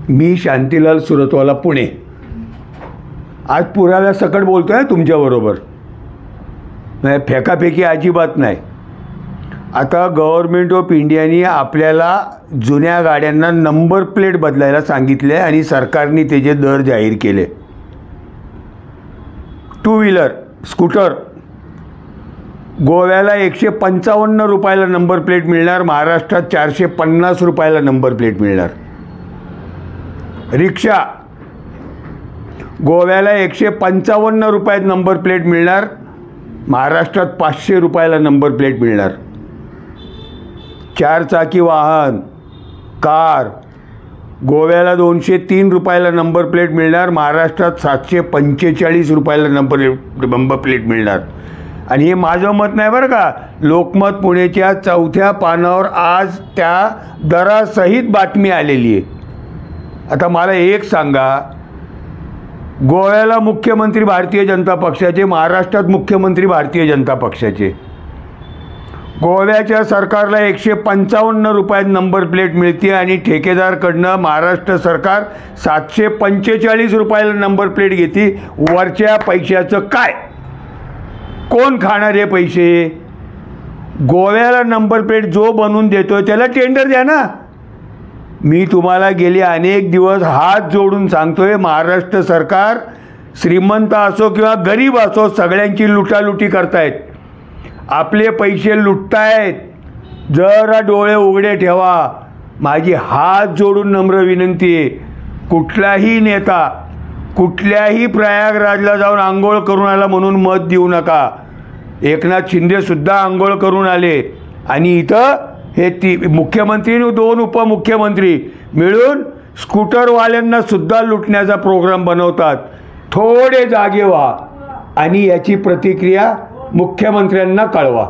मी शांतीलाल सुरतवाला, पुणे. आज पुराव्यासकट बोलतो आहे तुमच्याबरोबर, नाही फेकाफेकी अजिबात नाही. आता गव्हर्मेंट ऑफ इंडियाने आपल्याला जुन्या गाड्यांना नंबर प्लेट बदलायला सांगितले आणि सरकारने त्याचे दर जाहीर केले. टू व्हीलर स्कूटर गोव्याला 155 रुपयाला नंबर प्लेट मिळणार, महाराष्ट्रात 450 रुपयाला नंबर प्लेट मिळणार. रिक्षा गोव्याला 155 रुपयात नंबर प्लेट मिळणार, महाराष्ट्रात 500 रुपयाला नंबर प्लेट मिळणार. 4 चाकी वाहन कार गोव्याला 203 रुपयाला नंबर प्लेट मिळणार, महाराष्ट्रात 745 रुपयाला नंबर प्लेट मिळणार. आणि हे माझं मत नाही बरं का, लोकमत पुणेच्या 4थ्या पानावर आज त्या दरासहित बातमी आलेली आहे. आता मला एक सांगा, गोव्याला मुख्यमंत्री भारतीय जनता पक्षाचे, महाराष्ट्रात मुख्यमंत्री भारतीय जनता पक्षाचे. गोव्याच्या सरकारला 155 रुपयात नंबर प्लेट मिळते आणि ठेकेदारकडनं महाराष्ट्र सरकार 745 रुपयाला नंबर प्लेट घेते. वरच्या पैशाचं काय, कोण खाणार हे पैसे? गोव्याला नंबर प्लेट जो बनवून देतो त्याला टेंडर द्या ना. मी तुम्हाला गेले अनेक दिवस हात जोडून सांगतोय, महाराष्ट्र सरकार श्रीमंत असो किंवा गरीब असो सगळ्यांची लुटालुटी करतायत, आपले पैसे लुटतायत. जरा डोळे उघडे ठेवा. माझी हात जोडून नम्र विनंती आहे, कुठलाही नेता कुठल्याही प्रयागराजला जाऊन आंघोळ करून आला म्हणून मत देऊ नका. एकनाथ शिंदेसुद्धा आंघोळ करून आले आणि इथं हे मुख्यमंत्री 2 उपमुख्यमंत्री मिळून स्कूटरवाल्यांना सुद्धा लुटण्याचा प्रोग्राम बनवतात. थोडे जागे व्हा आणि याची प्रतिक्रिया मुख्यमंत्र्यांना कळवा.